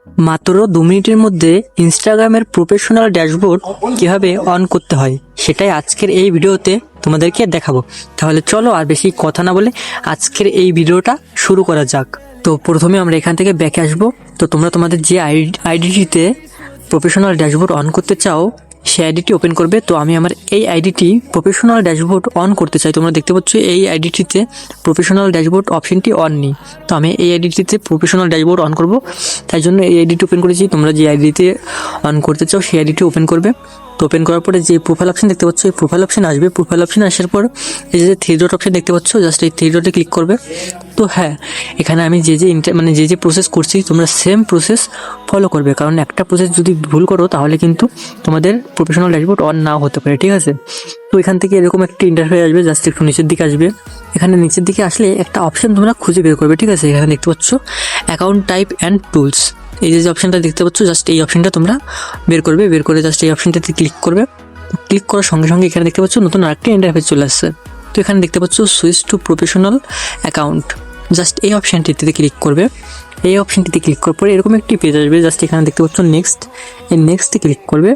মাত্র 2 মিনিটের মধ্যে ইনস্টাগ্রামের প্রফেশনাল ড্যাশবোর্ড কিভাবে অন করতে হয় সেটাই আজকের এই ভিডিওতে তোমাদেরকে দেখাবো। তাহলে চলো আর বেশি কথা না বলে আজকের এই ভিডিওটা শুরু করা যাক। তো প্রথমে আমরা এখান থেকে ব্যাকে আসবো। তো তোমরা তোমাদের যে আইডিটিতে প্রফেশনাল ড্যাশবোর্ড অন করতে চাও সেই আইডিটি ওপেন করবে। তো আমি আমার এই আইডিটি প্রফেশনাল ড্যাশবোর্ড অন করতে চাই। তোমরা দেখতে পাচ্ছ এই আইডিটিতে প্রফেশনাল ড্যাশবোর্ড অপশনটি অন নেই। তো আমি এই আইডিটিতে প্রফেশনাল ড্যাশবোর্ড অন করব, তাই জন্য এই আইডিটি ওপেন করেছি। তোমরা যে আইডিতে অন করতে চাও সেই আইডিটি ওপেন করবে। তো ওপেন করার পরে যে প্রোফাইল অপশন দেখতে পাচ্ছ এই প্রোফাইল অপশন আসবে। প্রোফাইল অপশন আসার পর এই যে 3 ডট অপশন দেখতে পাচ্ছ, জাস্ট এই 3 ডটে ক্লিক করবে। তো হ্যাঁ, এখানে আমি যে প্রসেস করছি তোমরা সেম প্রসেস ফলো করবে, কারণ একটা প্রসেস যদি ভুল করো তাহলে কিন্তু তোমাদের প্রফেশনাল ড্যাশবোর্ড অন নাও হতে পারে, ঠিক আছে। তো এখান থেকে এরকম একটা ইন্টারফেস আসবে, জাস্ট একটু নিচের দিকে আসবে। এখানে নিচের দিকে আসলে একটা অপশন তোমরা খুঁজে বের করবে, ঠিক আছে। এখানে দেখতে পাচ্ছ অ্যাকাউন্ট টাইপ অ্যান্ড টুলস, এই যে অপশনটা দেখতে পাচ্ছ, জাস্ট এই অপশনটা তোমরা বের করবে। বের করে জাস্ট এই অপশনটাতে ক্লিক করবে। ক্লিক করার সঙ্গে সঙ্গে এখানে দেখতে পাচ্ছ নতুন আরেকটা ইন্টারফেস চলে আসছে। তো এখানে দেখতে পাচ্ছ switch to professional account, just এই অপশনটিতে ক্লিক করবে। এই অপশনটিতে ক্লিক করার পরে এরকম একটি পেজ আসবে, জাস্ট এখানে দেখতে পাচ্ছ নেক্সট, এই নেক্সটে ক্লিক করবে।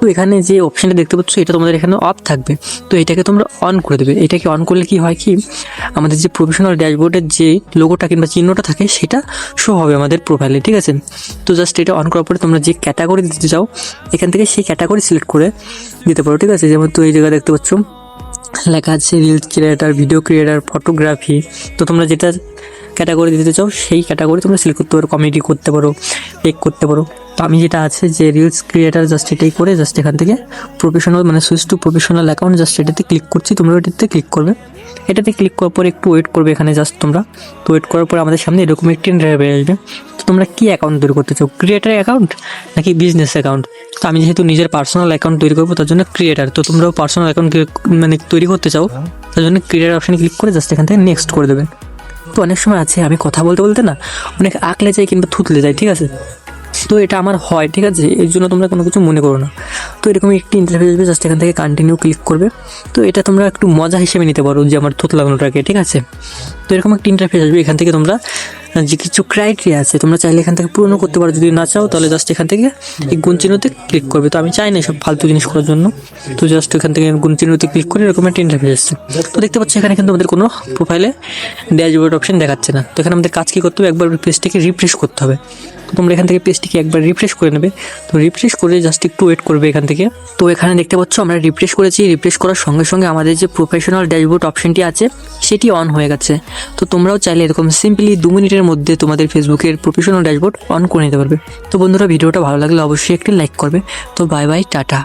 তো এখানে যে অপশনটা দেখতে পাচ্ছ এটা তোমাদের এখানে অফ থাকবে, তো এটাকে তোমরা অন করে দেবে। এটাকে অন করলে কি হয় কি, আমাদের যে প্রফেশনাল ড্যাশবোর্ডের যে লোগোটা কিংবা চিহ্নটা থাকে সেটা শো হবে আমাদের প্রোফাইলে, ঠিক আছে। তো জাস্ট এটা অন করার পরে তোমরা যে ক্যাটাগরি দিতে চাও এখান থেকে সেই ক্যাটাগরি সিলেক্ট করে দিতে পারো, ঠিক আছে। যেমন তো এই জায়গায় দেখতে পাচ্ছ লেখা আছে reels creator, video creator, photography. তো তোমরা যেটা ক্যাটাগরি দিতে চাও সেই ক্যাটাগরি তোমরা সিলেক্ট করতে পারো, কমেডি করতে পারো, টেক করতে পারো। তো আমি যেটা আছে যে রিলস ক্রিয়েটার, জাস্ট এটাই করে জাস্ট এখান থেকে professional switch to professional account, just এটাতে ক্লিক করছি। তোমরা এটাতে ক্লিক করবে। এটাতে ক্লিক করার পরে একটু ওয়েট করবে এখানে জাস্ট তোমরা। তো ওয়েট করার পরে আমাদের সামনে এরকম একটি ইন্টারফেস আসবে। তো তোমরা কি অ্যাকাউন্ট তৈরি করতে চাও, ক্রিয়েটার অ্যাকাউন্ট নাকি বিজনেস অ্যাকাউন্ট? তো আমি যেহেতু নিজের পার্সোনাল অ্যাকাউন্ট তৈরি করবো তার জন্য ক্রিয়েটার। তো তোমরাও পার্সোনাল অ্যাকাউন্ট তৈরি করতে চাও তার জন্য ক্রিয়েটার অপশানে ক্লিক করে জাস্ট এখান থেকে নেক্সট করে দেবেন। তো অনেক সময় আছে আমি কথা বলতে বলতে না অনেক আকলে যায় কিংবা থুতলে যায়, ঠিক আছে। তো এটা আমার হয়, ঠিক আছে, এর জন্য তোমরা কোনো কিছু মনে করো না। তো এরকম একটি ইন্টারফেস আসবে, জাস্ট এখান থেকে কন্টিনিউ ক্লিক করবে। তো এটা তোমরা একটু মজা হিসেবে নিতে পারো যে আমার থুত লাগানোটাকে, ঠিক আছে। তো এরকম একটি ইন্টারফেস আসবে, এখান থেকে তোমরা যে কিছু ক্রাইটেরিয়া আছে তোমরা চাইলে এখান থেকে পূরণ করতে পারো। যদি না চাও তাহলে জাস্ট এখান থেকে এই গুণ চিহ্নতে ক্লিক করবে। তো আমি চাই না সব ফালতু জিনিস করার জন্য, তো জাস্ট এখান থেকে গুণ চিহ্নতে ক্লিক করে এরকম একটা ইন্টারফেস আসছে। তো দেখতে পাচ্ছি এখানে কিন্তু আমাদের কোনো প্রোফাইলে ড্যাশবোর্ড অপশন দেখাচ্ছে না। তো এখানে আমাদের কাজ কী করতে হবে, একবার পেজটিকে রিফ্রেশ করতে হবে। তো তোমরা এখান থেকে পেজটিকে একবার রিফ্রেশ করে নেবে। তো রিফ্রেশ করে জাস্ট একটু ওয়েট করবে এখান থেকে। তো এখানে দেখতে পাচ্ছ আমরা রিফ্রেশ করেছি। রিফ্রেশ করার সঙ্গে সঙ্গে আমাদের যে প্রফেশনাল ড্যাশবোর্ড অপশনটি আছে সেটি অন হয়ে গেছে। তো তোমরাও চাইলে এরকম সিম্পলি 2 মিনিটের মধ্যে তোমাদের ফেসবুকের প্রফেশনাল ড্যাশবোর্ড অন করে নিতে পারবে। তো বন্ধুরা, ভিডিওটা ভালো লাগলে অবশ্যই একটি লাইক করবে। তো বাই বাই, টাটা।